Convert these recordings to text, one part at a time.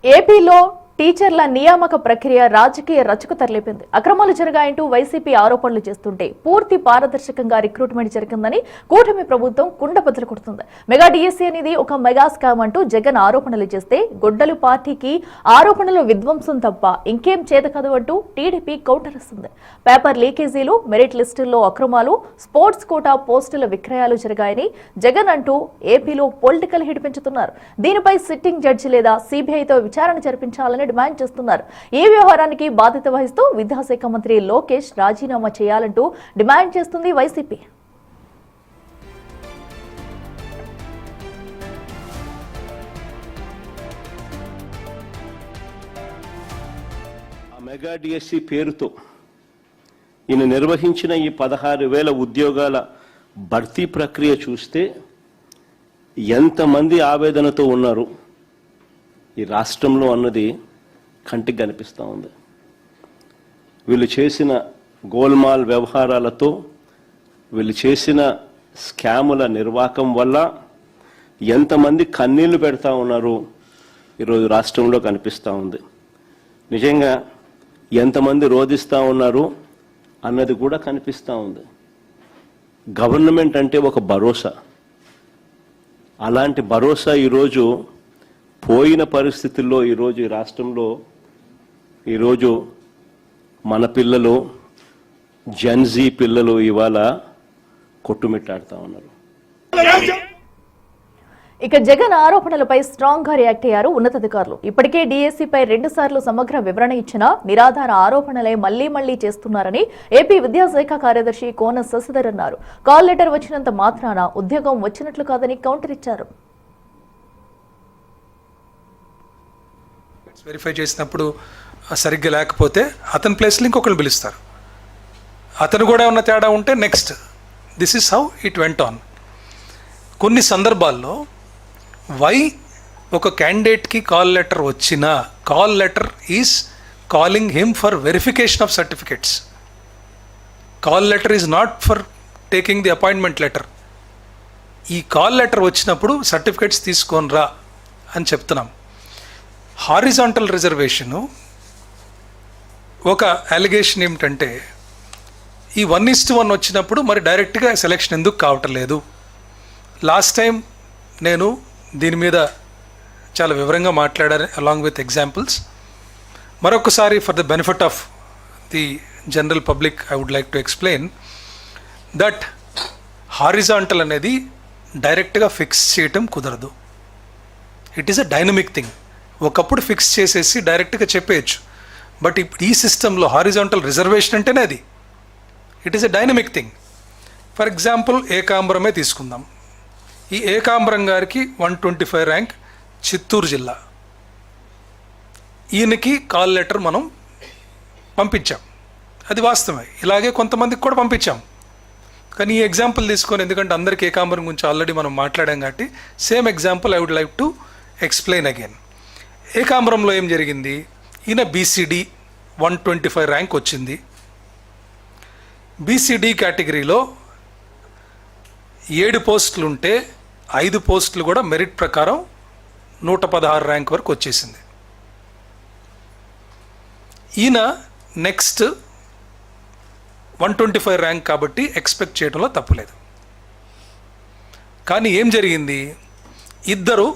ఏపీలో టీచర్ల నియామక ప్రక్రియ రాజకీయ రచకు తరలిపోయింది. అక్రమాలు జరిగాయంటూ వైసీపీ ఆరోపణలు చేస్తుంటే పూర్తి పారదర్శకంగా రిక్రూట్మెంట్ జరిగిందని కూటమి ప్రభుత్వం కుండబద్దలు కొడుతుంది. మెగా డిఎస్సీ అనేది ఒక మెగా స్కామ్ అంటూ జగన్ ఆరోపణలు చేస్తే గొడ్డలు పార్టీకి ఆరోపణలు విధ్వంసం తప్ప ఇంకేం చేతకాదు అంటూ టీడీపీ కౌంటర్ ఇస్తుంది. పేపర్ లీకేజీలు, మెరిట్ లిస్టుల్లో అక్రమాలు, స్పోర్ట్స్ కోటా పోస్టుల విక్రయాలు జరిగాయని జగన్ అంటూ ఏపీలో పొలిటికల్ హిట్ పెంచుతున్నారు. దీనిపై సిట్టింగ్ జడ్జి లేదా సిబిఐతో విచారణ జరిపించాలని డిమాండ్ చేస్తున్నారు. ఈ వ్యవహారానికి బాధ్యత వహిస్తూ విద్యాశాఖ మంత్రి లోకేష్ రాజీనామా చేయాలంటూ డిమాండ్ చేస్తుంది వైసీపీ. మెగా డిఎస్సీ పేరుతో ఈయన నిర్వహించిన ఈ 16,000 ఉద్యోగాల భర్తీ ప్రక్రియ చూస్తే ఎంతమంది ఆవేదనతో ఉన్నారు ఈ రాష్ట్రంలో అన్నది కంటికి కనిపిస్తూ ఉంది. వీళ్ళు చేసిన గోల్మాల్ వ్యవహారాలతో, వీళ్ళు చేసిన స్కాముల నిర్వాహకం వల్ల ఎంతమంది కన్నీళ్లు పెడతా ఉన్నారు ఈరోజు రాష్ట్రంలో కనిపిస్తూ ఉంది. నిజంగా ఎంతమంది రోధిస్తూ ఉన్నారు అన్నది కూడా కనిపిస్తూ ఉంది. గవర్నమెంట్ అంటే ఒక భరోసా. అలాంటి భరోసా ఈరోజు పోయిన పరిస్థితుల్లో ఈరోజు ఈ రాష్ట్రంలో ఈరోజు మన పిల్లలు, జెన్జీ పిల్లలు ఇవాళ కొట్టుమిట్టాడుతూ ఉన్నారు. ఇక జగన్ ఆరోపణలపై స్ట్రాంగ్ గా రియాక్ట్ అయ్యారు ఉన్నతాధికారులు. ఇప్పటికే డీఎస్సీపై 2 సార్లు సమగ్ర వివరణ ఇచ్చినా నిరాధార ఆరోపణలే మళ్లీ చేస్తున్నారని ఏపీ విద్యాశాఖ కార్యదర్శి కోన శశిధర్ అన్నారు. కాల్ లెటర్ వచ్చినంత మాత్రాన ఉద్యోగం వచ్చినట్లు కాదని కౌంటర్ ఇచ్చారు. వెరిఫై చేసినప్పుడు సరిగ్గా లేకపోతే అతని ప్లేస్లో ఇంకొకరు పిలుస్తారు. అతను కూడా ఉన్న తేడా ఉంటే next. This is how it went on. కొన్ని సందర్భాల్లో వై ఒక క్యాండిడేట్కి కాల్ లెటర్ వచ్చినా call letter is calling him for verification of certificates. Call letter is not for taking the appointment letter. ఈ కాల్ లెటర్ వచ్చినప్పుడు సర్టిఫికెట్స్ తీసుకొని రా అని చెప్తున్నాం. హారిజాంటల్ రిజర్వేషను ఒక అలిగేషన్ ఏమిటంటే ఈ 1:1 వచ్చినప్పుడు మరి డైరెక్ట్గా సెలెక్షన్ ఎందుకు కావటం లేదు. లాస్ట్ టైం నేను దీని మీద చాలా వివరంగా మాట్లాడాను అలాంగ్ విత్ ఎగ్జాంపుల్స్. మరొకసారి for the benefit of the general public I would like to explain that horizontal అనేది డైరెక్ట్గా ఫిక్స్ చేయటం కుదరదు. It is a dynamic thing. ఒకప్పుడు ఫిక్స్ చేసేసి డైరెక్ట్గా చెప్పేయచ్చు. బట్ ఇప్పుడు ఈ సిస్టంలో హారిజాంటల్ రిజర్వేషన్ అంటేనే అది it is a dynamic thing. For example ఏకాంబరమే తీసుకుందాం. ఈ ఏకాంబరం గారికి 125 ర్యాంక్, చిత్తూరు జిల్లా. ఈయనకి కాల్ లెటర్ మనం పంపించాం, అది వాస్తవమే. ఇలాగే కొంతమందికి కూడా పంపించాం. కానీ ఈ ఎగ్జాంపుల్ తీసుకొని, ఎందుకంటే అందరికీ ఏకాంబరం గురించి ఆల్రెడీ మనం మాట్లాడాం కాబట్టి same example I would like to explain again. ఏకాంబరంలో ఏం జరిగింది? ఈయన బీసీడీ 125 ర్యాంక్ వచ్చింది. బీసీడీ కేటగిరీలో 7 పోస్టులు ఉంటే 5 పోస్టులు కూడా మెరిట్ ప్రకారం 116 ర్యాంక్ వరకు వచ్చేసింది. ఈయన నెక్స్ట్ 125 ర్యాంక్ కాబట్టి ఎక్స్పెక్ట్ చేయడంలో తప్పులేదు. కానీ ఏం జరిగింది? ఇద్దరు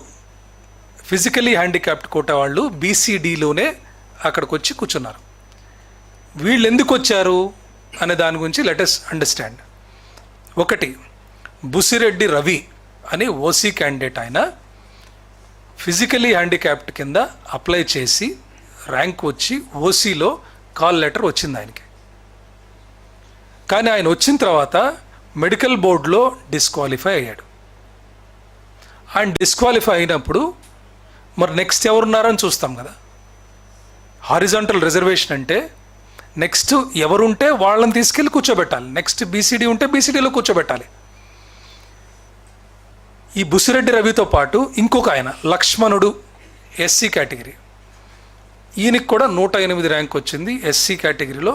ఫిజికలీ హ్యాండిక్యాప్డ్ కోటా వాళ్ళు బీసీడీలోనే అక్కడికి వచ్చి కూర్చున్నారు. వీళ్ళు ఎందుకు వచ్చారు అనే దాని గురించి లెట్ us అండర్స్టాండ్. ఒకటి, బుసిరెడ్డి రవి అనే ఓసీ క్యాండిడేట్. ఆయన ఫిజికలీ హ్యాండిక్యాప్డ్ కింద అప్లై చేసి ర్యాంక్ వచ్చి ఓసీలో కాల్ లెటర్ వచ్చింది ఆయనకి. కానీ ఆయన వచ్చిన తర్వాత మెడికల్ బోర్డులో డిస్క్వాలిఫై అయ్యాడు. ఆయన డిస్క్వాలిఫై అయినప్పుడు మరి నెక్స్ట్ ఎవరున్నారని చూస్తాం కదా. హారిజాంటల్ రిజర్వేషన్ అంటే నెక్స్ట్ ఎవరుంటే వాళ్ళని తీసుకెళ్ళి కూర్చోబెట్టాలి. నెక్స్ట్ బీసీడీ ఉంటే బీసీడీలో కూర్చోబెట్టాలి. ఈ బుసిరెడ్డి రవితో పాటు ఇంకొక ఆయన లక్ష్మణుడు ఎస్సీ కేటగిరీ. ఈయనకి కూడా 108 ర్యాంక్ వచ్చింది ఎస్సీ కేటగిరీలో.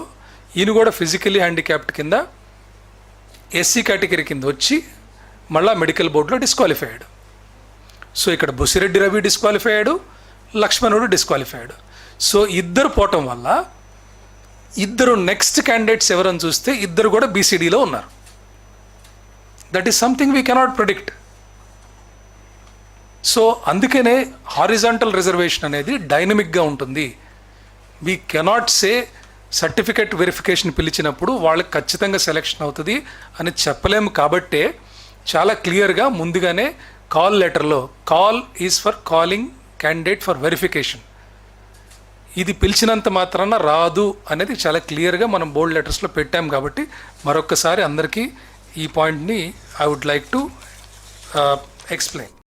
ఈయన కూడా ఫిజికలీ హ్యాండిక్యాప్డ్ కింద ఎస్సీ కేటగిరీ కింద వచ్చి మళ్ళా మెడికల్ బోర్డులో డిస్క్వాలిఫై అయ్యాడు. సో ఇక్కడ బుసిరెడ్డి రవి డిస్క్వాలిఫై అయ్యాడు, లక్ష్మణుడు డిస్క్వాలిఫైడ్. సో ఇద్దరు పోవటం వల్ల ఇద్దరు నెక్స్ట్ క్యాండిడేట్స్ ఎవరని చూస్తే ఇద్దరు కూడా బీసీడీలో ఉన్నారు. That is something we cannot predict. So అందుకనే హారిజాంటల్ రిజర్వేషన్ అనేది డైనమిక్గా ఉంటుంది. We cannot say certificate verification పిలిచినప్పుడు వాళ్ళకి ఖచ్చితంగా సెలెక్షన్ అవుతుంది అని చెప్పలేము. కాబట్టే చాలా క్లియర్గా ముందుగానే కాల్ లెటర్లో call is for calling candidate for verification, ఇది పిలిచినంత మాత్రాన రాదు అనేది చాలా క్లియర్గా మనం బోల్డ్ లెటర్స్లో పెట్టాం. కాబట్టి మరొక్కసారి అందరికీ ఈ పాయింట్ని I would like to explain.